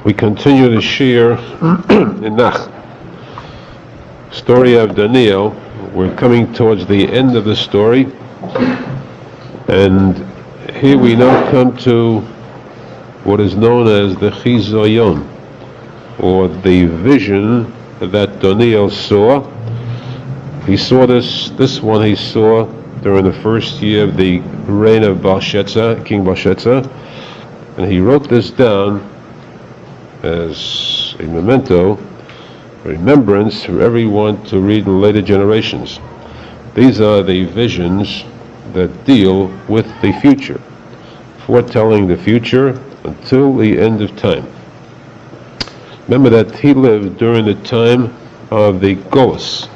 We continue the shir in Nach. Story of Daniel. We're coming towards the end of the story, and here we now come to what is known as the Chizoyon, or the vision that Daniel saw. He saw this one he saw during the first year of the reign of Belshazzar, King Belshazzar, and he wrote this down as a memento, a remembrance for everyone to read in later generations. These are the visions that deal with the future, foretelling the future until the end of time. Remember that he lived during the time of the Golus,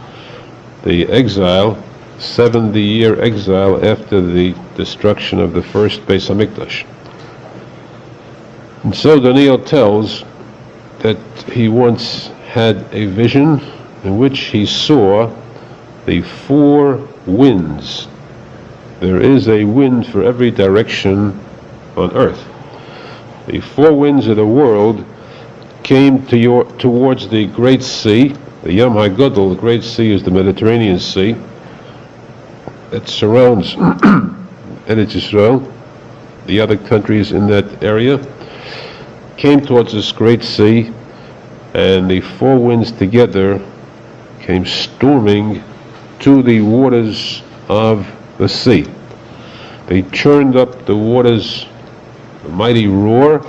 the exile, 70-year exile after the destruction of the first Beis HaMikdash. And so Daniel tells that he once had a vision in which he saw the four winds. There is a wind for every direction on earth. The four winds of the world came towards the Great Sea, the Yam HaGadol. The Great Sea is the Mediterranean Sea that surrounds Eretz Yisrael, the other countries in that area. Came towards this Great Sea, and the four winds together came storming to the waters of the sea. They churned up the waters, a mighty roar.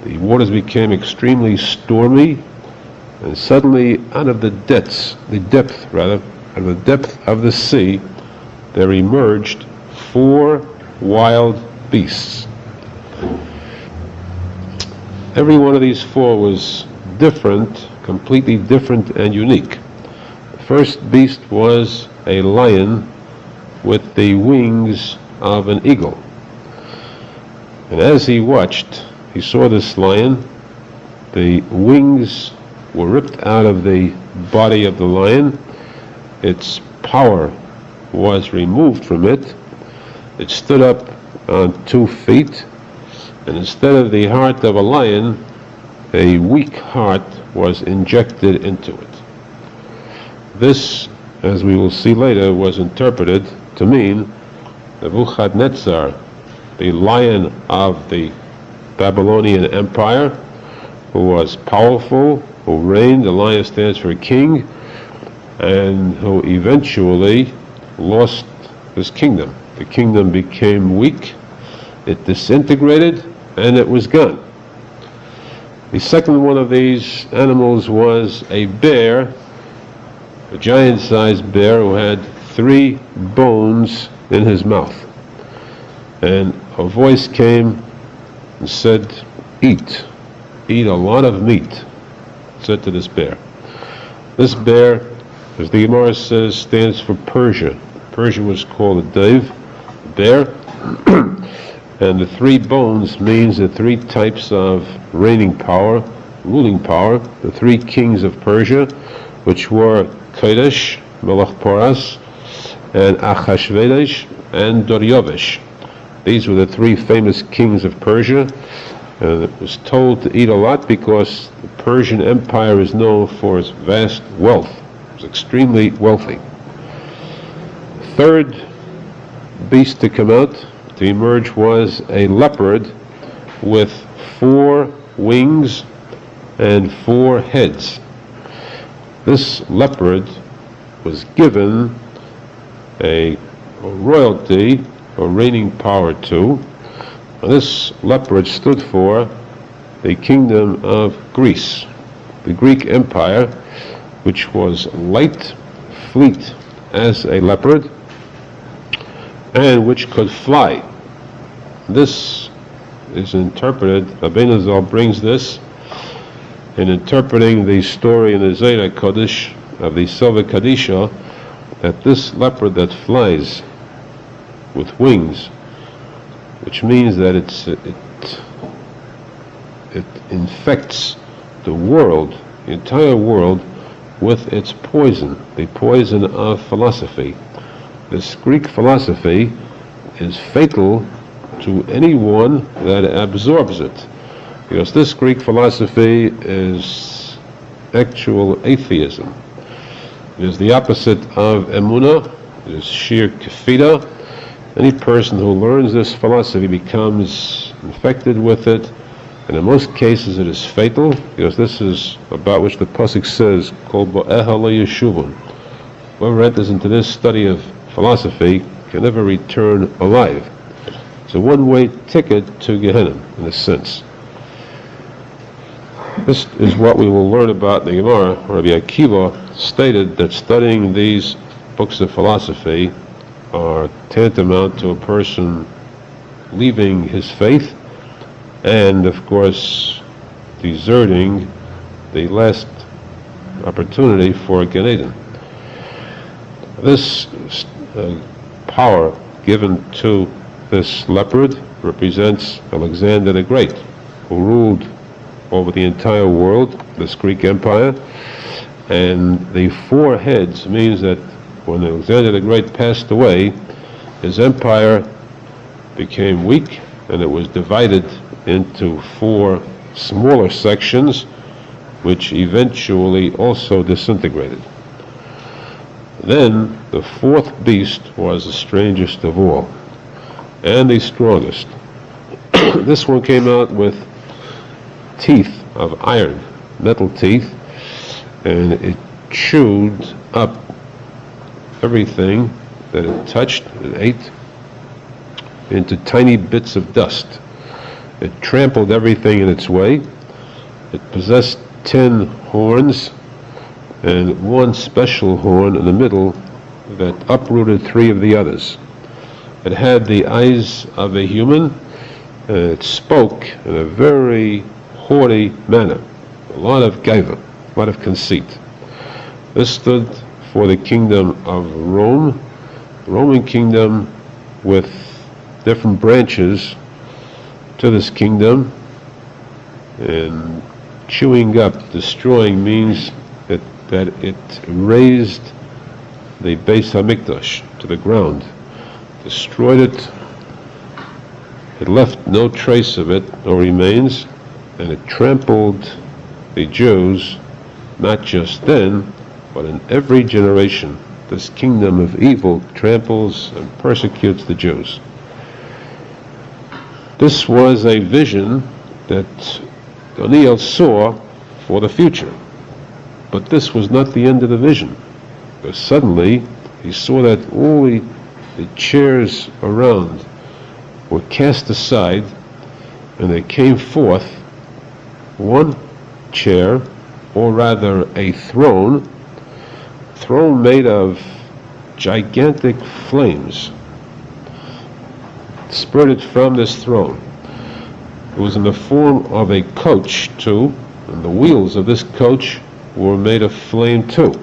The waters became extremely stormy, and suddenly out of the depth of the sea, there emerged four wild beasts. Every one of these four was different, completely different and unique. The first beast was a lion with the wings of an eagle. And as he watched, he saw this lion. The wings were ripped out of the body of the lion. Its power was removed from it. It stood up on 2 feet. And instead of the heart of a lion, a weak heart was injected into it. This, as we will see later, was interpreted to mean Nebuchadnezzar, the lion of the Babylonian Empire, who was powerful, who reigned. The lion stands for king, and who eventually lost his kingdom. The kingdom became weak, it disintegrated, and it was gone. The second one of these animals was a bear, a giant-sized bear who had 3 bones in his mouth. And a voice came and said, eat a lot of meat, said to this bear. This bear, as the Gemara says, stands for Persia. Persia was called a Dev, bear. And the 3 bones means the 3 types of reigning power, ruling power, the 3 kings of Persia, which were Kodesh, Melech Poras, and Achashverosh, and Doryovesh. These were the 3 famous kings of Persia, and it was told to eat a lot because the Persian Empire is known for its vast wealth. It was extremely wealthy. The third beast to come out, to emerge, was a leopard with 4 wings and 4 heads. This leopard was given a royalty or reigning power to. And this leopard stood for the kingdom of Greece, the Greek Empire, which was light, fleet as a leopard, and which could fly. This is interpreted, Rabbi Arizal brings this in interpreting the story in the Zohar Kodesh of the Silva Kadisha, that this leopard that flies with wings, which means that it infects the world, the entire world, with its poison, the poison of philosophy. This Greek philosophy is fatal to anyone that absorbs it. Because this Greek philosophy is actual atheism. It is the opposite of emunah. It is sheer kefida. Any person who learns this philosophy becomes infected with it, and in most cases it is fatal, because this is about which the posek says, Kol bo'eha lo yeshuvon. Whoever enters into this study of philosophy can never return alive. It's a one-way ticket to Gehenna, in a sense. This is what we will learn about in the Gemara. Rabbi Akiva stated that studying these books of philosophy are tantamount to a person leaving his faith and, of course, deserting the last opportunity for Gan Eden. This power given to this leopard represents Alexander the Great, who ruled over the entire world, this Greek Empire, and the four heads means that when Alexander the Great passed away, his empire became weak, and it was divided into four smaller sections, which eventually also disintegrated. Then the fourth beast was the strangest of all, and the strongest. This one came out with teeth of iron, metal teeth, and it chewed up everything that it touched. It ate into tiny bits of dust. It trampled everything in its way. It possessed 10 horns and one special horn in the middle that uprooted 3 of the others. It had the eyes of a human, and it spoke in a very haughty manner, a lot of gaiva, a lot of conceit. This stood for the kingdom of Rome, the Roman kingdom, with different branches to this kingdom, and chewing up, destroying means that it razed the Beis HaMikdash to the ground, destroyed it. It left no trace of it, no remains, and it trampled the Jews, not just then, but in every generation. This kingdom of evil tramples and persecutes the Jews. This was a vision that Daniel saw for the future. But this was not the end of the vision. Because suddenly he saw that all the chairs around were cast aside, and there came forth one chair, or rather a throne made of gigantic flames, spurted from this throne. It was in the form of a coach too, and the wheels of this coach were made of flame too.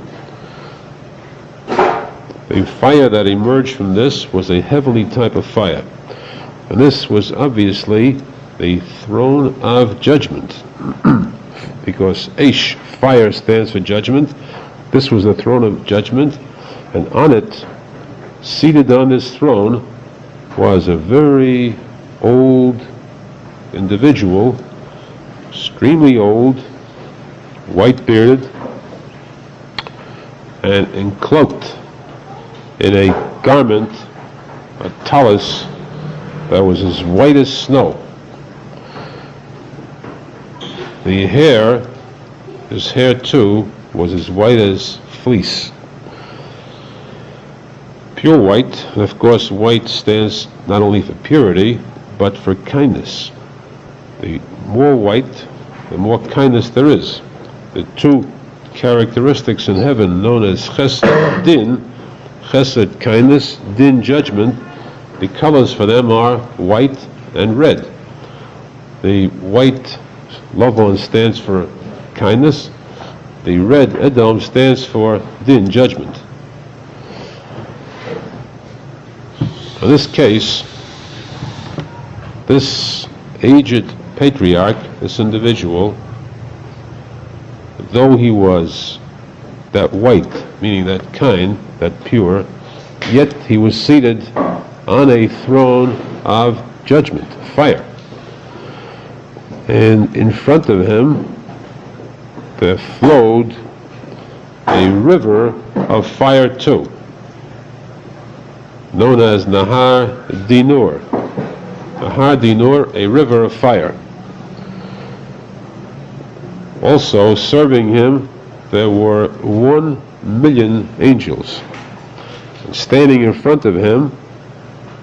The fire that emerged from this was a heavenly type of fire, and this was obviously the throne of judgment, because Eish, fire, stands for judgment. This was the throne of judgment, and on it, seated on this throne, was a very old individual, extremely old, white-bearded, and encloaked in a garment, a talus, that was as white as snow. The hair, his hair too, was as white as fleece. Pure white, and of course white stands not only for purity, but for kindness. The more white, the more kindness there is. The two characteristics in heaven known as chesed, din, chesed, kindness, din, judgment, the colors for them are white and red. The white Lovon stands for kindness. The red Edom stands for din, judgment. In this case, this aged patriarch, this individual, though he was that white, meaning that kind, that pure, yet he was seated on a throne of judgment, fire. and in front of him there flowed a river of fire too, known as Nahar Dinur. Nahar Dinur, a river of fire. Also serving him there were 1,000,000 angels. And standing in front of him,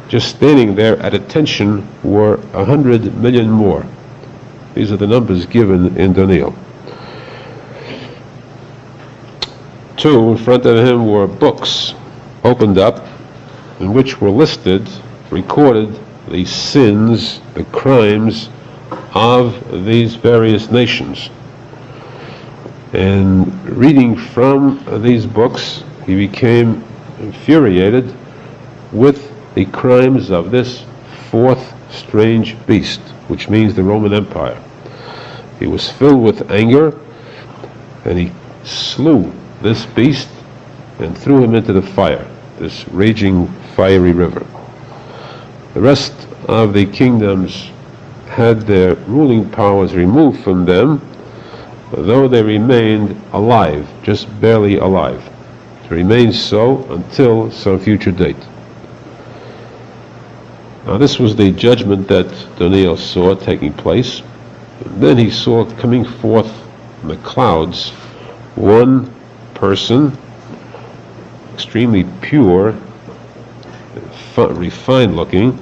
just standing there at attention, were 100,000,000 more. These are the numbers given in Daniel. 2, in front of him were books opened up, in which were listed, recorded, the sins, the crimes of these various nations. And reading from these books, he became infuriated with the crimes of this fourth strange beast, which means the Roman Empire. He was filled with anger, and he slew this beast and threw him into the fire, this raging fiery river. The rest of the kingdoms had their ruling powers removed from them, though they remained alive, just barely alive. To remain so until some future date. Now this was the judgment that Daniel saw taking place. And then he saw coming forth from the clouds one person, extremely pure, refined looking.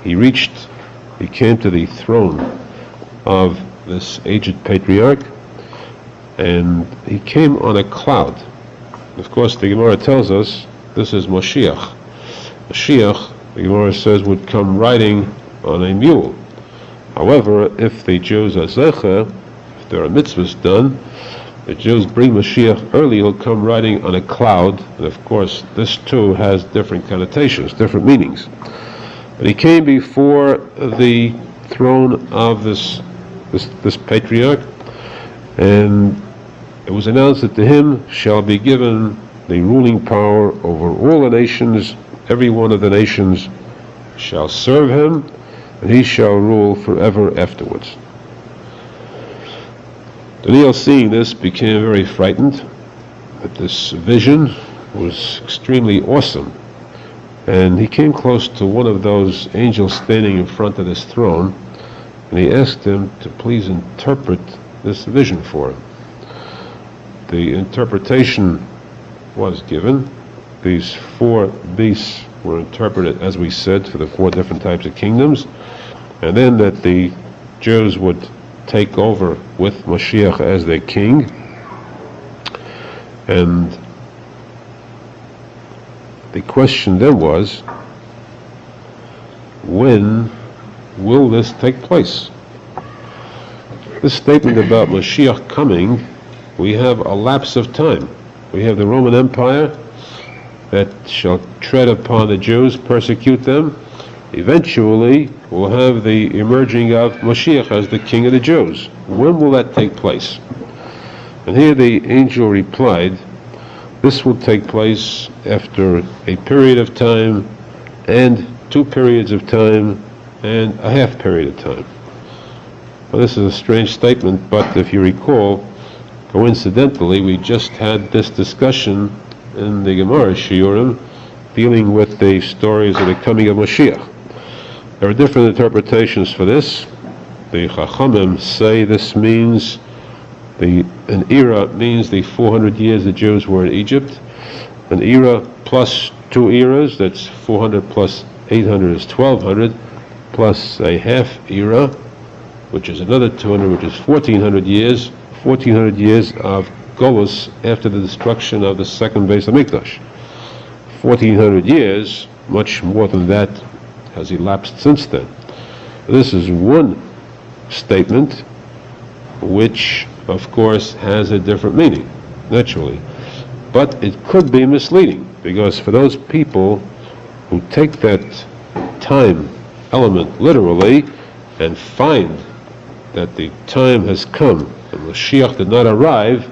He came to the throne of this aged patriarch, and he came on a cloud. Of course, the Gemara tells us this is Moshiach. Moshiach, the Gemara says, would come riding on a mule. However, if the Jews are zecher, if there are mitzvahs done, the Jews bring Mashiach early, he'll come riding on a cloud. And of course, this too has different connotations, different meanings. But he came before the throne of this patriarch, and it was announced that to him shall be given the ruling power over all the nations. Every one of the nations shall serve him, and he shall rule forever afterwards. Daniel, seeing this, became very frightened, but this vision was extremely awesome. And he came close to one of those angels standing in front of this throne, and he asked him to please interpret this vision for him. The interpretation was given. These 4 beasts were interpreted, as we said, for the 4 different types of kingdoms, and then that the Jews would take over with Mashiach as their king. And the question then was, when will this take place? This statement about Mashiach coming, we have a lapse of time. We have the Roman Empire that shall tread upon the Jews, persecute them. Eventually, we'll have the emerging of Mashiach as the king of the Jews. When will that take place? And here the angel replied, this will take place after a period of time, and 2 periods of time, and a half period of time. Well, this is a strange statement, but if you recall, coincidentally, we just had this discussion in the Gemara Shiurim, dealing with the stories of the coming of Mashiach. There are different interpretations for this. The Chachamim say this means an era means the 400 years the Jews were in Egypt. An era plus 2 eras, that's 400 plus 800 is 1200, plus a half era, which is another 200, which is 1400 years. 1400 years of Golus after the destruction of the second Beis HaMikdash. 1400 years, much more than that, has elapsed since then. This is one statement which, of course, has a different meaning, naturally. But it could be misleading, because for those people who take that time element literally and find that the time has come and Mashiach did not arrive,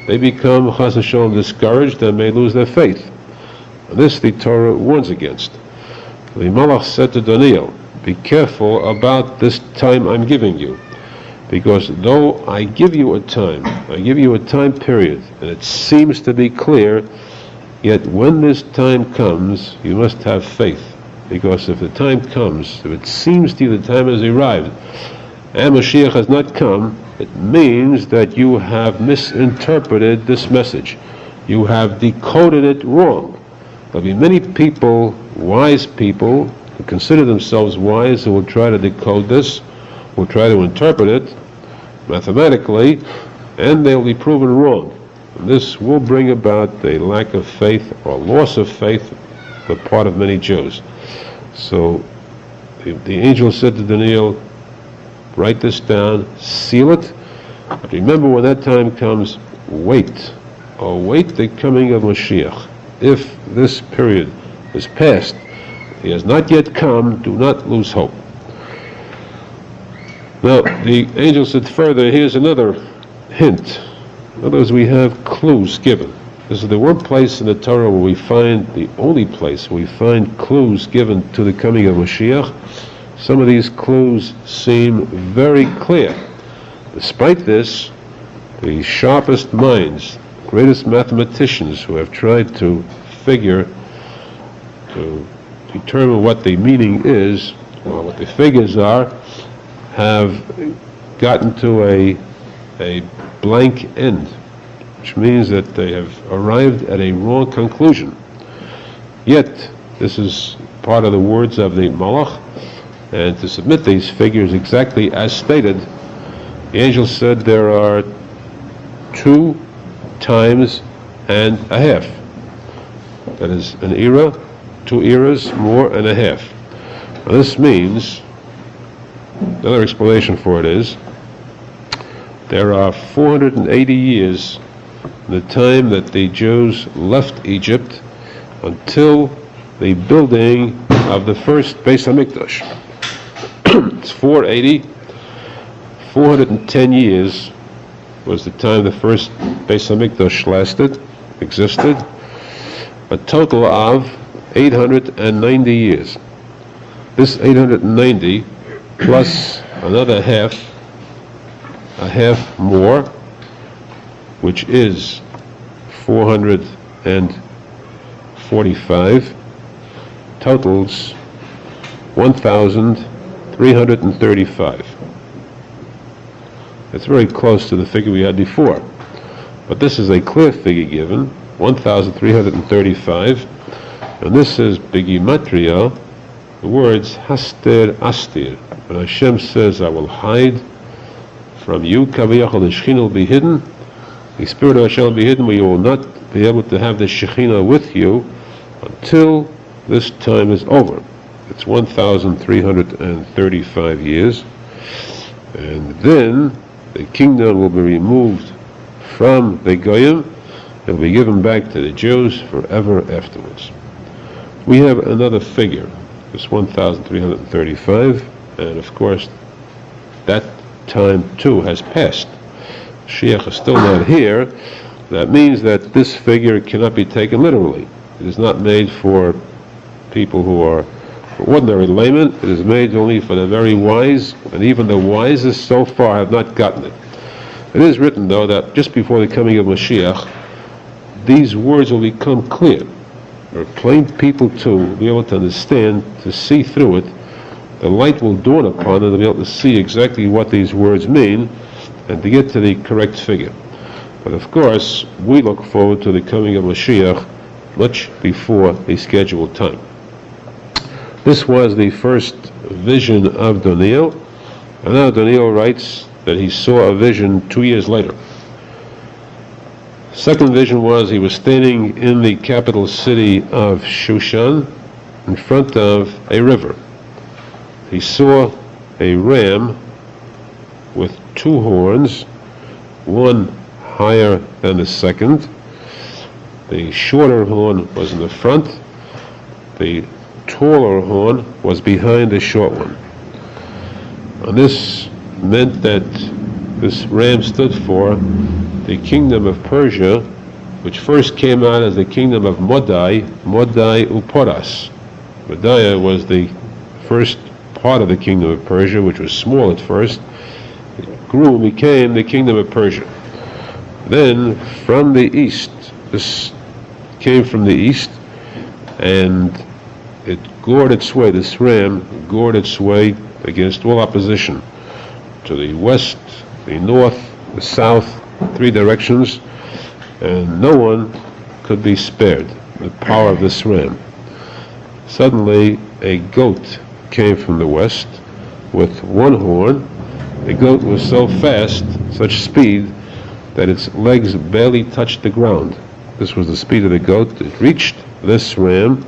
they become chas v'shalom discouraged and may lose their faith. And this the Torah warns against. The Malach said to Daniel, be careful about this time I'm giving you. Because though I give you a time period, and it seems to be clear, yet when this time comes, you must have faith. Because if the time comes, if it seems to you the time has arrived, and Mashiach has not come, it means that you have misinterpreted this message. You have decoded it wrong. There'll be many people, wise people, who consider themselves wise, who will try to decode this, will try to interpret it mathematically, and they'll be proven wrong. And this will bring about a lack of faith or loss of faith on the part of many Jews. So the angel said to Daniel, write this down, seal it, but remember when that time comes, wait the coming of Mashiach. If this period is past, he has not yet come, do not lose hope. Now, the angel said further, here's another hint. In other words, we have clues given. This is the one place in the Torah where we find, the only place where we find clues given to the coming of Mashiach. Some of these clues seem very clear. Despite this, the sharpest minds, greatest mathematicians who have tried to determine what the meaning is, or what the figures are, have gotten to a blank end, which means that they have arrived at a wrong conclusion. Yet, this is part of the words of the Malach, and to submit these figures exactly as stated, the angel said there are 2 times and a half. That is an era, 2 eras, more and a half. Now this means, another explanation for it is, there are 480 years in the time that the Jews left Egypt until the building of the first Beis HaMikdash. It's 480. 410 years was the time the first Beis HaMikdash existed. A total of 890 years. This 890 plus another a half more, which is 445, totals 1,335. It's very close to the figure we had before. But this is a clear figure given, 1,335, and this is Begimatria, the words Haster Astir. When Hashem says, I will hide from you, Kaviyachal, the Shekhinah will be hidden, the Spirit of Hashem will be hidden, we will not be able to have the Shekhinah with you until this time is over. It's 1,335 years, and then the kingdom will be removed from the Goyim and will be given back to the Jews forever afterwards. We have another figure, this 1,335, and of course that time too has passed. Mashiach is still not here. That means that this figure cannot be taken literally. It is not made for people who are ordinary laymen. It is made only for the very wise, and even the wisest so far have not gotten it. It is written, though, that just before the coming of Mashiach, these words will become clear, for plain people too will be able to understand, to see through it. The light will dawn upon them to be able to see exactly what these words mean and to get to the correct figure. But of course, we look forward to the coming of Mashiach much before the scheduled time. This was the first vision of Daniel, and now Daniel writes that he saw a vision 2 years later. Second vision was he was standing in the capital city of Shushan in front of a river. He saw a ram with 2 horns, one higher than the second. The shorter horn was in the front. The taller horn was behind the short one. And this meant that this ram stood for the kingdom of Persia, which first came out as the kingdom of Modai Uporas. Modai was the first part of the kingdom of Persia, which was small at first. It grew and became the kingdom of Persia. Then from the east, this came from the east, and it gored its way, this ram gored its way against all opposition, to the west, the north, the south, 3 directions, and no one could be spared, the power of this ram. Suddenly a goat came from the west with 1 horn. The goat was so fast, such speed, that its legs barely touched the ground. This was the speed of the goat. It reached this ram,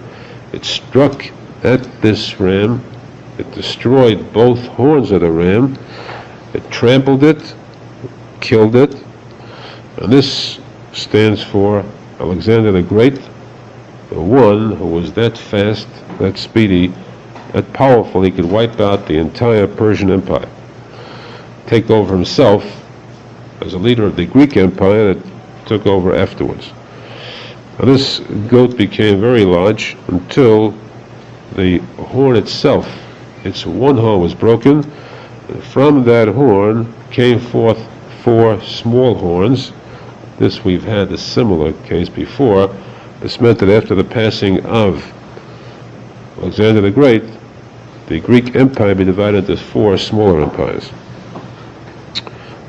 it struck at this ram, it destroyed both horns of the ram, it trampled it, killed it, and this stands for Alexander the Great, the one who was that fast, that speedy, that powerful, he could wipe out the entire Persian Empire, take over himself as a leader of the Greek Empire that took over afterwards. Now, this goat became very large until the horn itself, its 1 horn was broken, and from that horn came forth 4 small horns. This we've had a similar case before. This meant that after the passing of Alexander the Great, the Greek Empire be divided into 4 smaller empires.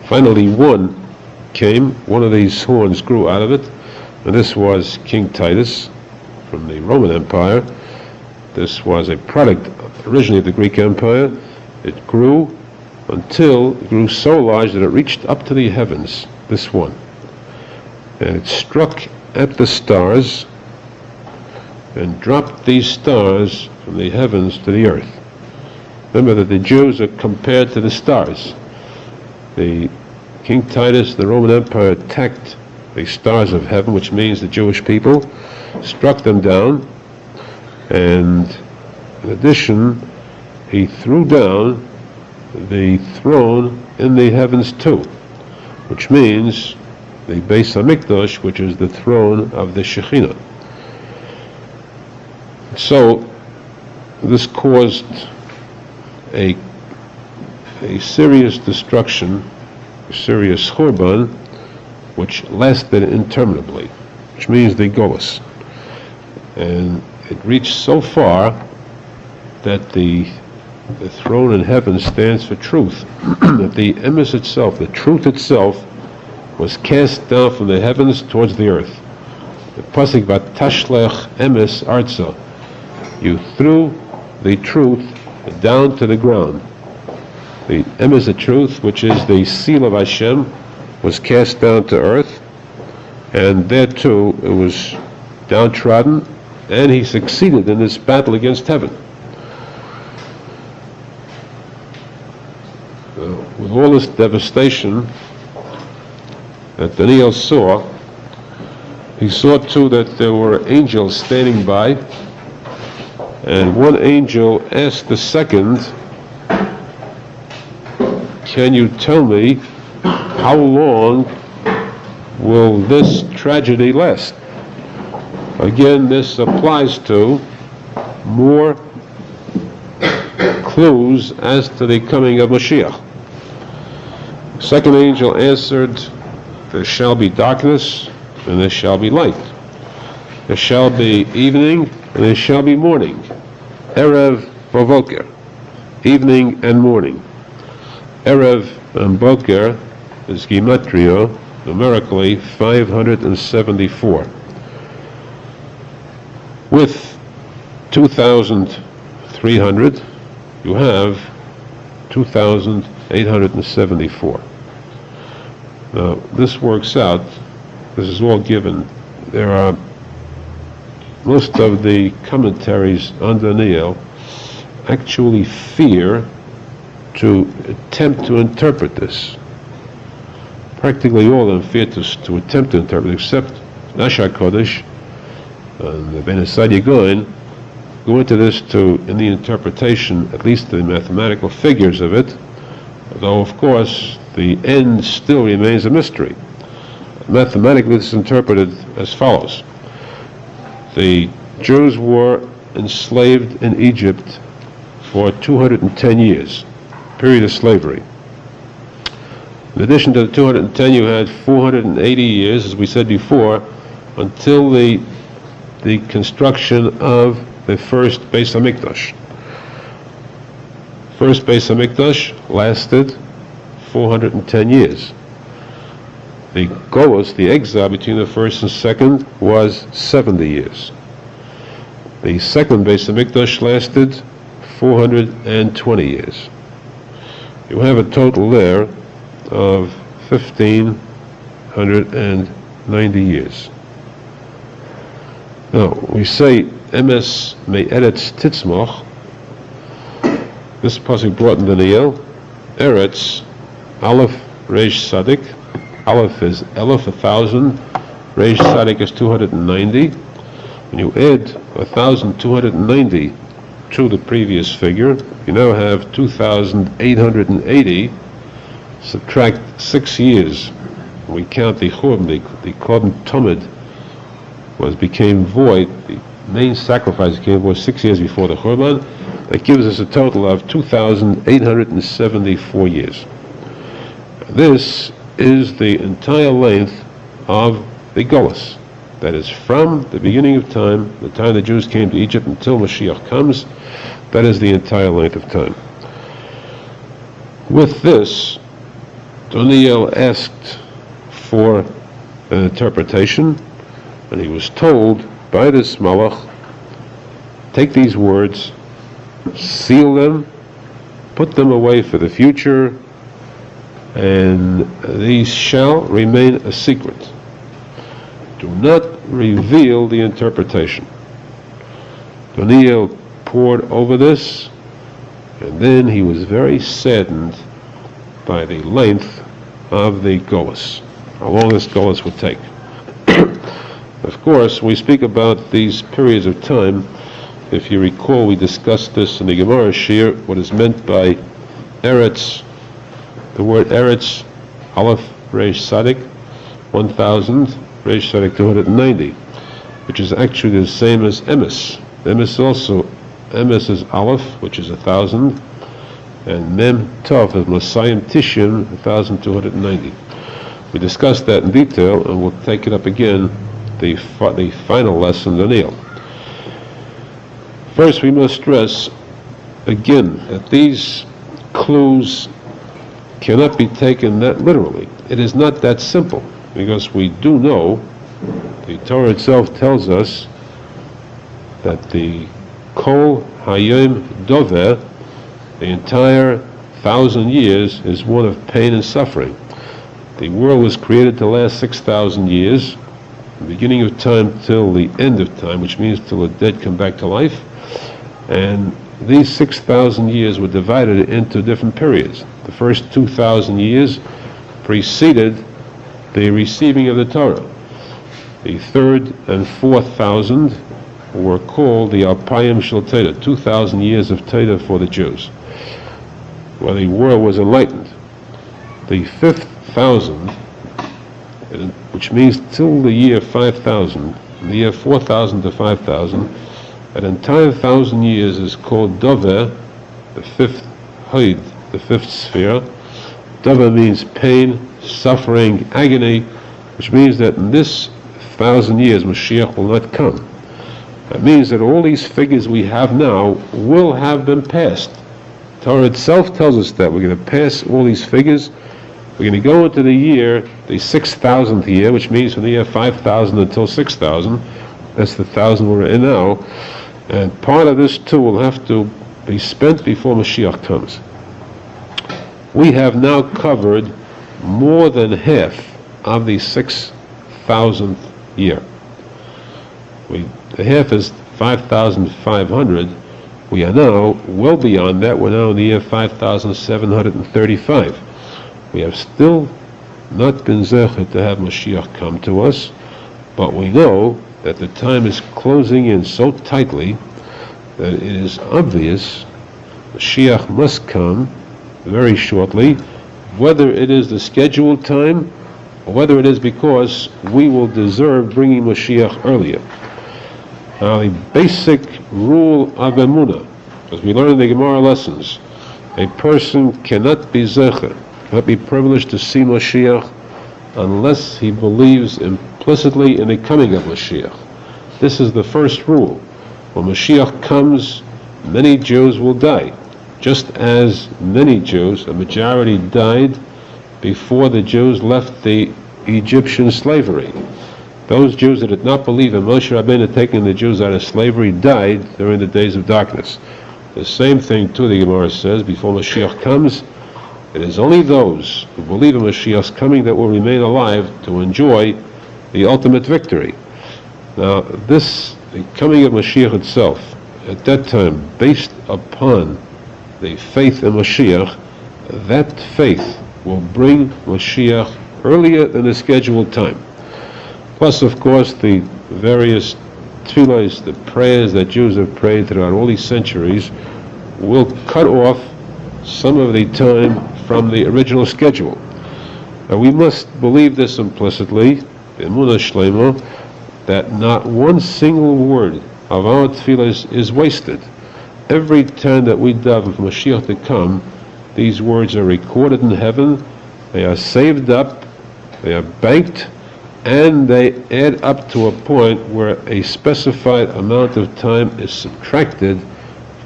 Finally, one came, one of these horns grew out of it, and this was King Titus from the Roman Empire. This was a product originally of the Greek Empire. It grew until it grew so large that it reached up to the heavens, this one. And it struck at the stars and dropped these stars from the heavens to the earth. Remember that the Jews are compared to the stars. The King Titus, the Roman Empire, attacked the stars of heaven, which means the Jewish people, struck them down, and in addition, he threw down the throne in the heavens too, which means the Beis HaMikdash, which is the throne of the Shekhinah. So this caused a serious destruction, a serious churban, which lasted interminably, which means the Golus. And it reached so far that the throne in heaven stands for truth, that the emes itself, the truth itself, was cast down from the heavens towards the earth. The posek Vatashlech emes arza, you threw the truth down to the ground. The emes, the truth, which is the seal of Hashem, was cast down to earth, and there too it was downtrodden, and he succeeded in this battle against heaven. With all this devastation that Daniel saw, he saw too that there were angels standing by, and one angel asked the second, "Can you tell me how long will this tragedy last?" Again, this applies to more clues as to the coming of Mashiach. The second angel answered, "There shall be darkness and there shall be light. There shall be evening and there shall be morning. Erev Boker, evening and morning." Erev and Boker is gematria, numerically 574. With 2,300, you have 2,874. Now, this works out, this is all given. There are, most of the commentaries on Daniel actually fear to attempt to interpret this. Practically all of them fear to attempt to interpret, except Nashar Kodesh and the Ben Asad Yegoin go into this in the interpretation, at least the mathematical figures of it, though of course the end still remains a mystery. Mathematically this is interpreted as follows. The Jews were enslaved in Egypt for 210 years, period of slavery. In addition to the 210, you had 480 years, as we said before, until the construction of the first Beis HaMikdash. First Beis HaMikdash lasted 410 years. The Golus, the exile between the first and second, was 70 years. The second Beis HaMikdash lasted 420 years. You have a total there of 1,590 years. Now, we say, Emes me'eretz titzmoch. This posek brought in the Daniel. Eretz, Aleph, Reish Tzadik. Aleph is Elef, 1,000. Reish Tzadik is 290. When you add 1,290 to the previous figure, you now have 2,880. Subtract 6 years. We count the Churban, the Korban Tamid became void. The main sacrifice became void 6 years before the Churban. That gives us a total of 2,874 years. This is the entire length of the Golus. That is from the beginning of time, the time the Jews came to Egypt, until Mashiach comes. That is the entire length of time. With this, Daniel asked for an interpretation, and he was told by this Malach, take these words, seal them, put them away for the future, and these shall remain a secret. Do not reveal the interpretation. Daniel pored over this, and then he was very saddened by the length of the Golus, how long this Golus would take. Of course, we speak about these periods of time. If you recall, we discussed this in the Gemara Shir, what is meant by Eretz. The word Eretz, Aleph, Reish Tzadik, 1,000, Reish Tzadik 290, which is actually the same as Emes. Emes also, Emes is Aleph, which is 1,000, and Mem Tov is Mosayim Tishim, 1,290. We discussed that in detail, and we'll take it up again, the final lesson, Daniel. First, we must stress again that these clues cannot be taken that literally. It is not that simple, because we do know, the Torah itself tells us that the Kol Hayom Dover, the entire 1,000 years, is one of pain and suffering. The world was created to last 6,000 years, the beginning of time till the end of time, which means till the dead come back to life. And these 6,000 years were divided into different periods. The first 2,000 years preceded the receiving of the Torah. The third and 4,000 were called the Alpayim Shel Torah, 2,000 years of Torah for the Jews, where the world was enlightened. The 5th 1,000, which means till the year 5,000, from the year 4,000 to 5,000, an entire 1,000 years is called Dover, the 5th Haid, the 5th sphere. Dover means pain, suffering, agony, which means that in this 1,000 years Mashiach will not come. That means that all these figures we have now will have been passed. Torah itself tells us that we're going to pass all these figures. We're going to go into the year, the 6,000th year, which means from the year 5,000 until 6,000. That's the 1,000 we're in now. And part of this too will have to be spent before Mashiach comes. We have now covered more than half of the 6,000th year. The half is 5,500. We are now well beyond that. We're now in the year 5,735. We have still not been zeichet to have Mashiach come to us, but we know that the time is closing in so tightly that it is obvious Mashiach must come very shortly, whether it is the scheduled time or whether it is because we will deserve bringing Mashiach earlier. Now, the basic rule of Emunah, as we learn in the Gemara lessons, a person cannot be zecher cannot be privileged to see Mashiach unless he believes implicitly in the coming of Mashiach. This is the first rule. When Mashiach comes, many Jews will die, just as many Jews, a majority, died before the Jews left the Egyptian slavery. Those Jews that did not believe in Moshe Rabbeinu taking the Jews out of slavery died during the days of darkness. The same thing too, the Gemara says, before Mashiach comes, it is only those who believe in Mashiach's coming that will remain alive to enjoy the ultimate victory. Now, the coming of Mashiach itself, at that time, based upon the faith in Mashiach, that faith will bring Mashiach earlier than the scheduled time. Plus, of course, the various tefillahs, the prayers that Jews have prayed throughout all these centuries, will cut off some of the time from the original schedule. Now, we must believe this implicitly, emunah shlema, that not one single word of our tefillahs is wasted. Every time that we daven for Mashiach to come, these words are recorded in heaven, they are saved up, they are banked, and they add up to a point where a specified amount of time is subtracted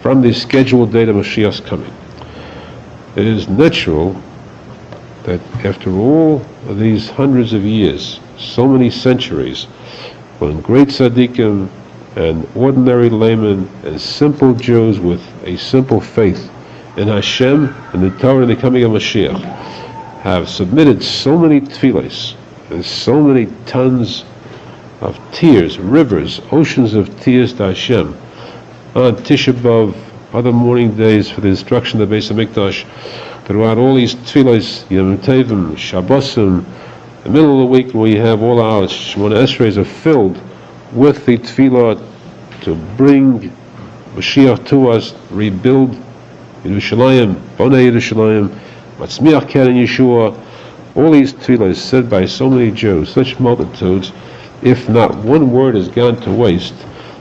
from the scheduled date of Mashiach's coming. It is natural that after all of these hundreds of years, so many centuries, when great tzaddikim and ordinary laymen and simple Jews with a simple faith in Hashem and the Torah and the coming of Mashiach have submitted so many tefillahs and so many tons of tears, rivers, oceans of tears to Hashem on Tisha B'Av, other mourning days for the destruction of the Beis HaMikdash, throughout all these tefillahs, Yom Tovim, Shabbosim, the middle of the week when we have all our Shemona Esreis are filled with the tefillah to bring Mashiach to us, rebuild Yerushalmi, Bonei Yerushalmi, Matzmiach Keren Yeshua. All these tefillahs said by so many Jews, such multitudes, if not one word has gone to waste,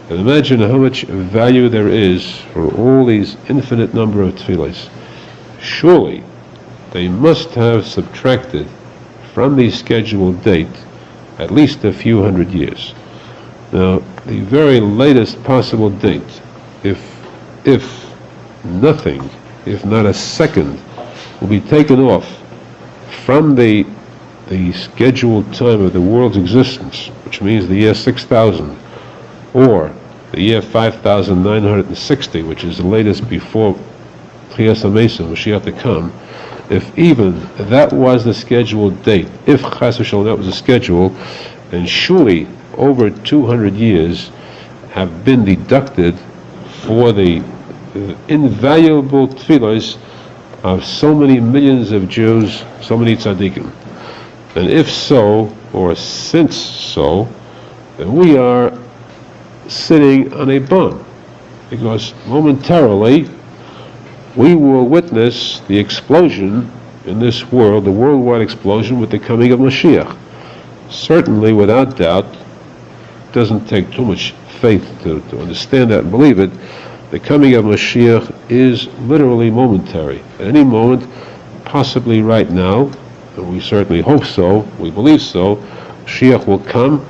and imagine how much value there is for all these infinite number of tefillahs. Surely they must have subtracted from the scheduled date at least a few hundred years. Now, the very latest possible date, if nothing, if not a second, will be taken off from the scheduled time of the world's existence, which means the year 6000, or the year 5960, which is the latest before Tchias HaMesim, Mashiach to come, if even that was the scheduled date, if Chas v'Shalom that was the schedule, then surely over 200 years have been deducted for the invaluable tefillahs of so many millions of Jews, so many tzaddikim. And if so, or since so, then we are sitting on a bun, because momentarily we will witness the explosion in this world, the worldwide explosion with the coming of Mashiach. Certainly, without doubt, it doesn't take too much faith to understand that and believe it. The coming of Mashiach is literally momentary. At any moment, possibly right now, and we certainly hope so, we believe so, Mashiach will come.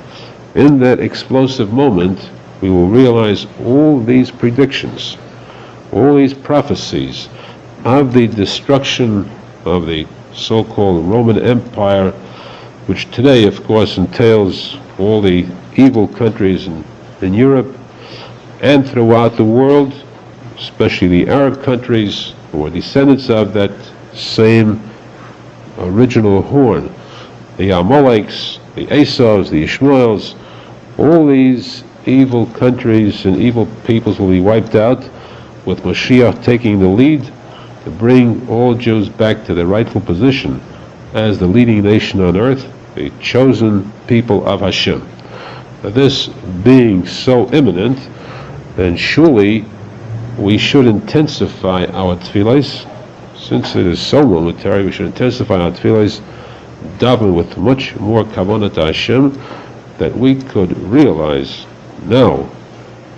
In that explosive moment, we will realize all these predictions, all these prophecies of the destruction of the so-called Roman Empire, which today, of course, entails all the evil countries in Europe and throughout the world, especially the Arab countries, who are descendants of that same original horn. The Amaleks, the Esavs, the Ishmaels, all these evil countries and evil peoples will be wiped out, with Mashiach taking the lead to bring all Jews back to their rightful position as the leading nation on earth, the chosen people of Hashem. Now, this being so imminent, then surely we should intensify our tefillahs. Since it is so momentary, we should intensify our tefillahs, daven with much more kavanah to Hashem, that we could realize now,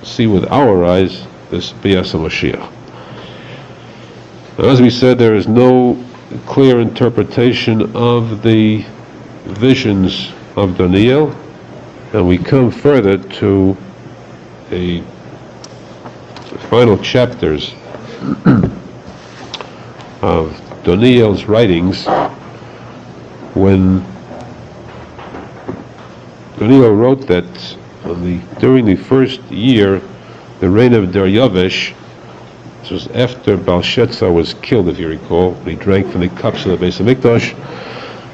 see with our eyes, this Bias HaMashiach. Now, as we said, there is no clear interpretation of the visions of Daniel, and we come further to the final chapters of Daniel's writings, when Daniel wrote that during the first year, the reign of Darius, this was after Belshazzar was killed, if you recall, he drank from the cups of the Beis HaMikdash.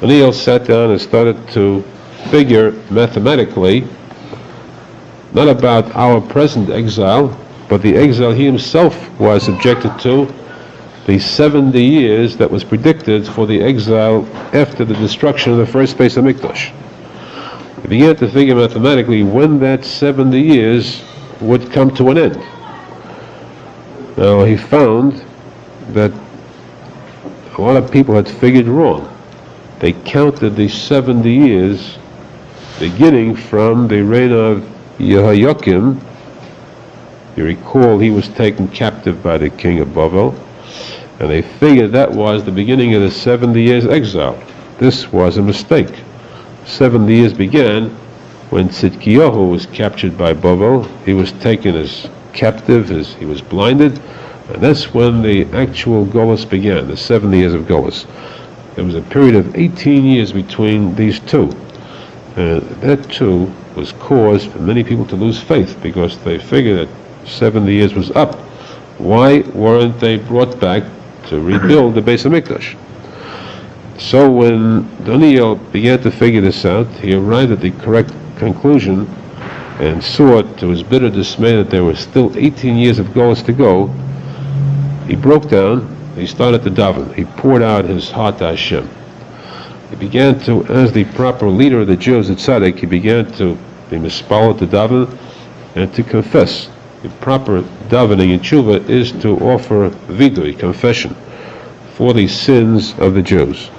Daniel sat down and started to figure mathematically, not about our present exile, but the exile he himself was subjected to, the 70 years that was predicted for the exile after the destruction of the first Beis HaMikdash. He began to figure mathematically when that 70 years would come to an end. Now he found that a lot of people had figured wrong. They counted the 70 years beginning from the reign of Yehoiakim. You recall he was taken captive by the king of Babel, and they figured that was the beginning of the 70 years exile. This was a mistake. 70 years began when Tzidkiyahu was captured by Babel. He was taken as captive, as he was blinded, and that's when the actual Golus began, the 70 years of Golus. There was a period of 18 years between these two, and that too was cause for many people to lose faith, because they figured that 70 years was up. Why weren't they brought back to rebuild the Beis HaMikdash? So when Daniel began to figure this out, he arrived at the correct conclusion and saw, to his bitter dismay, that there were still 18 years of Golus to go. He broke down, he started to daven, he poured out his heart to Hashem. He began to, as the proper leader of the Jews, the tzadik, he began to be mispaled, to daven, and to confess. The proper davening in Teshuva is to offer vidui, confession, for the sins of the Jews.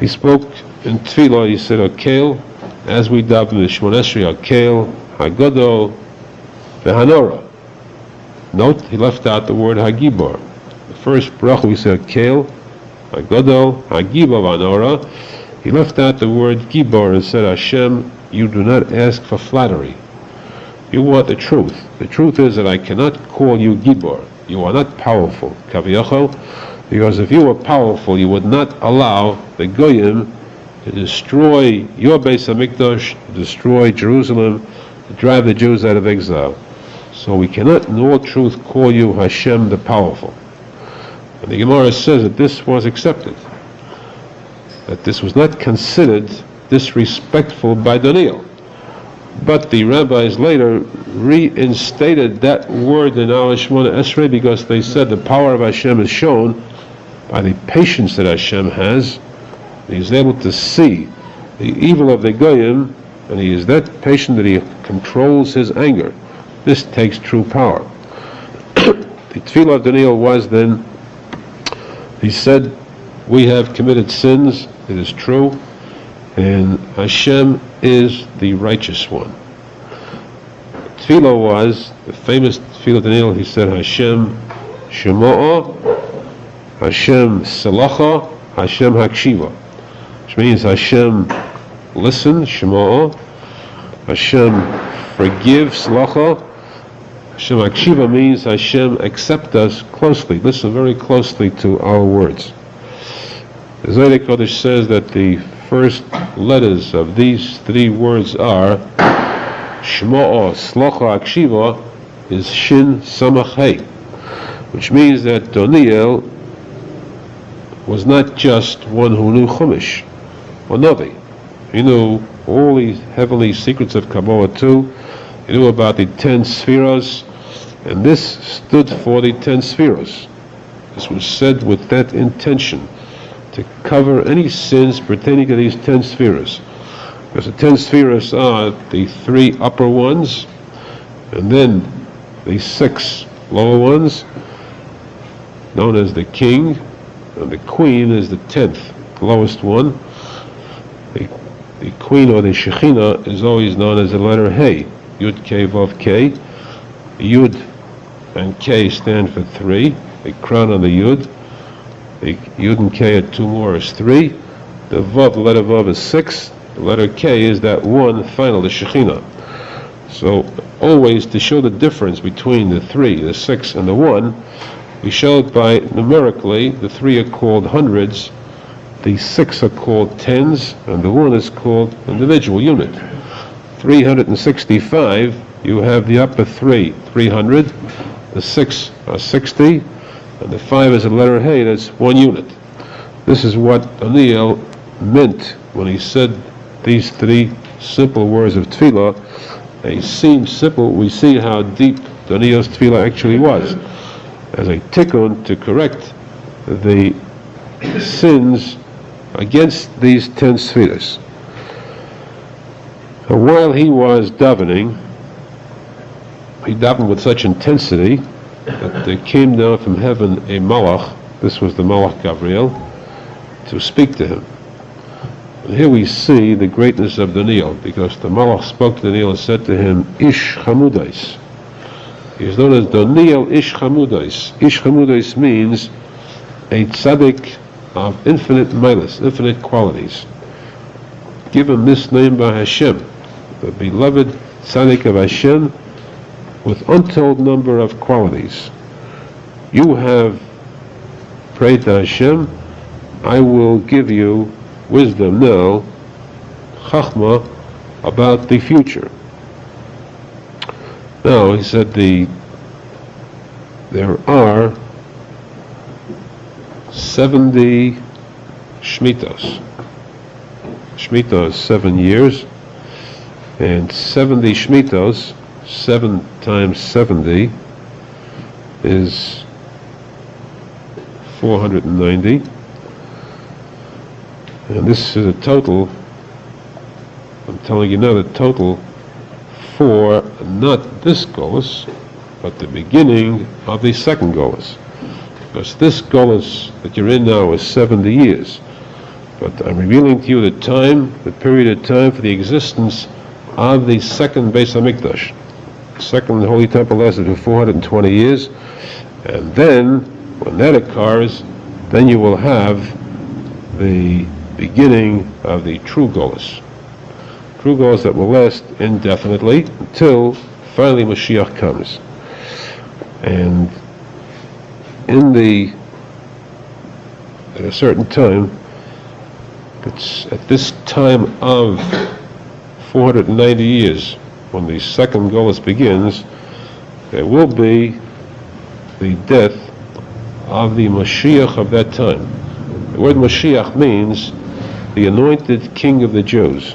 He spoke in Tefillah, he said, Akel, as we daven the Shemona Esrei, Akel, Hagodol, Vehanora. Note, he left out the word Hagibor. The first bracha we said Akel, Hagodol, Hagibor, Vehanora. He left out the word Gibor and said, Hashem, you do not ask for flattery. You want the truth. The truth is that I cannot call you Gibor. You are not powerful, Kaviyachol, because if you were powerful, you would not allow the Goyim to destroy your Beis HaMikdash, to destroy Jerusalem, to drive the Jews out of exile. So we cannot in all truth call you Hashem the powerful. And the Gemara says that this was accepted, that this was not considered disrespectful by Daniel. But the rabbis later reinstated that word in our Shemona Esrei, because they said the power of Hashem is shown by the patience that Hashem has. He's able to see the evil of the Goyim, and he is that patient that he controls his anger. This takes true power. The tefillah of Daniel was then, he said, we have committed sins, it is true, and Hashem is the righteous one. The tefillah was, the famous tefillah of Daniel, he said, Hashem Shemo'ah, Hashem Salacha, Hashem Hakshiva, which means Hashem listen, Shemo'ah, Hashem forgive, Salacha, Hashem Hakshiva means Hashem accept us closely, listen very closely to our words. The Zohar Kodesh says that the first letters of these three words are Shmo'ah, Slacha, Hakshiva is Shin Samach Hey, which means that Daniel was not just one who knew Chumash or Navi. He knew all these heavenly secrets of Kabbalah too. He knew about the 10 spheros, and this stood for the 10 spheros. This was said with that intention, to cover any sins pertaining to these 10 spheros. Because the 10 spheros are the 3 upper ones, and then the 6 lower ones, known as the king, and the queen is the 10th, lowest one. The queen, or the Shekhinah, is always known as the letter Hey, Yud K Vav K. Yud and K stand for 3, the crown on the Yud. The Yud and K are 2 more is 3. The Vav, the letter Vav is 6. The letter K is that one final, the Shekhinah. So always to show the difference between the 3, the 6, and the 1, we show it by numerically. The 3 are called hundreds, the 6 are called tens, and the 1 is called individual unit. 365, you have the upper 3, 300, the 6 are 60, and the 5 is a letter Hey, that's 1 unit. This is what Daniel meant when he said these 3 simple words of tefillah. They seem simple. We see how deep Daniel's tefillah actually was, as a tikkun to correct the sins against these 10 sfiras. While he was davening, he davened with such intensity that there came down from heaven a malach. This was the malach Gabriel, to speak to him. And here we see the greatness of Daniel, because the malach spoke to Daniel and said to him, Ish Chamudais. He is known as Daniel Ish Chamudais. Ish Chamudais means a tzadik of infinite milas, infinite qualities. Given this name by Hashem, the beloved tzadik of Hashem, with untold number of qualities. You have prayed to Hashem, I will give you wisdom now, chachma, about the future. Now, he said there are 70 shmitos. Shemitah is 7 years, and 70 shmitos, 7 times 70 is 490. And this is a total, I'm telling you now, the total for not this Golus, but the beginning of the second Golus. Because this Golus that you're in now is 70 years. But I'm revealing to you the time, the period of time for the existence of the second Beis HaMikdash. The second Holy Temple lasted for 420 years. And then, when that occurs, then you will have the beginning of the true Golus. True Golus that will last indefinitely until finally Mashiach comes. And at a certain time, it's at this time of 490 years, when the second Golus begins, there will be the death of the Mashiach of that time. The word Mashiach means the anointed king of the Jews.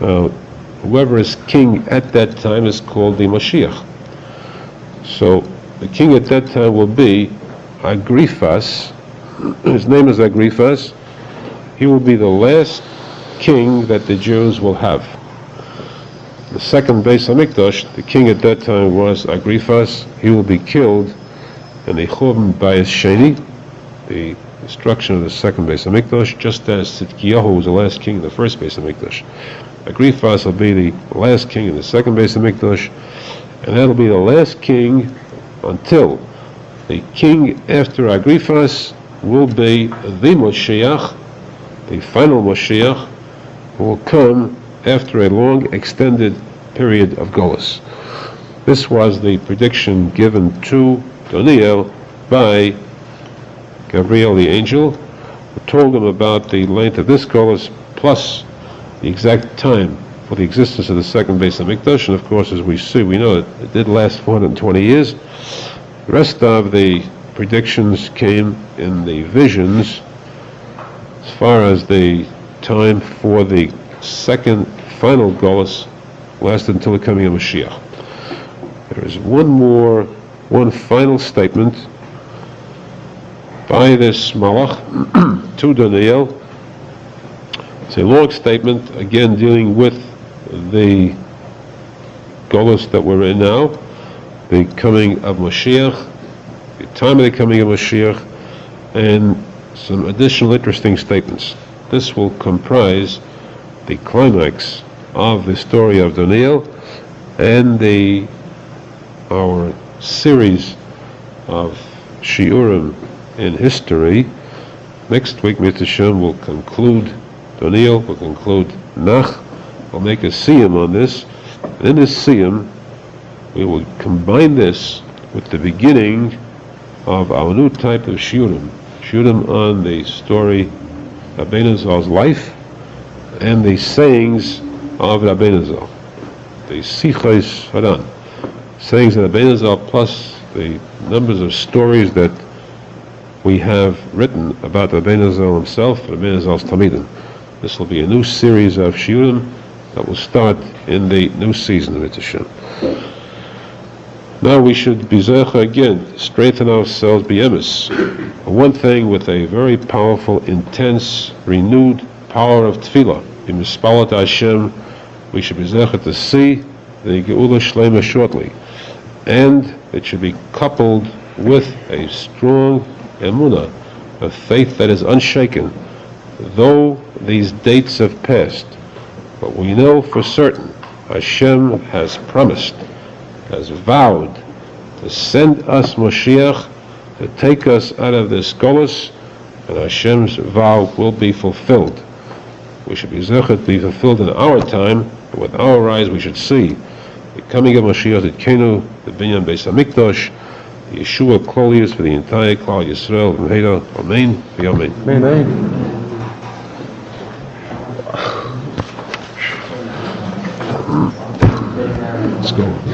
Whoever is king at that time is called the Mashiach. So the king at that time will be Agrifas. His name is Agrifas. He will be the last king that the Jews will have. The second Beis HaMikdash, the king at that time was Agrifas. He will be killed in the Churban Bayis Sheni, the destruction of the second Beis HaMikdash, just as Tzidkiyahu was the last king of the first Beis HaMikdash. Agrifas will be the last king in the second Beis HaMikdash, and that'll be the last king until the king after Agrifas will be the Moshiach, the final Moshiach, who will come after a long extended period of Golus. This was the prediction given to Daniel by Gabriel the angel, who told him about the length of this Golus plus the exact time for the existence of the second Beis HaMikdash. And of course, as we see, we know that it did last 420 years. The rest of the predictions came in the visions as far as the time for the second final Golus lasted until the coming of Mashiach. There is one final statement by this Malach to Daniel. It's a long statement, again dealing with the Golus that we're in now, the coming of Mashiach, the time of the coming of Mashiach, and some additional interesting statements. This will comprise the climax of the story of Daniel and our series of shiurim in history. Next week, Mr. Shem will conclude, Daniel will conclude Nach. We'll make a siyum on this. And in this siyum, we will combine this with the beginning of our new type of shiurim on the story of Rabbeinu Zal's life and the sayings of Rabbeinu Zal, the Sichos Haran, sayings of Rabbeinu Zal plus the numbers of stories that we have written about Rabbeinu Zal himself, Rabbeinu Zal's Talmidim. This will be a new series of shiurim that will start in the new season of Hashem. Now we should be zecher again, strengthen ourselves, be emes. One thing with a very powerful, intense, renewed power of tefillah, be mispalat Hashem, we should be zecher to see the Geula Shlema shortly. And it should be coupled with a strong emunah, a faith that is unshaken. Though these dates have passed, but we know for certain Hashem has promised, has vowed to send us Moshiach, to take us out of this golus, and Hashem's vow will be fulfilled. We should be zecher to be fulfilled in our time, and with our eyes we should see the coming of Moshiach, Tikuney, the binyan Beis Hamikdash, the Yeshua Klolius for the entire Klal Yisrael, Amen, Amen. Amen. Let's go.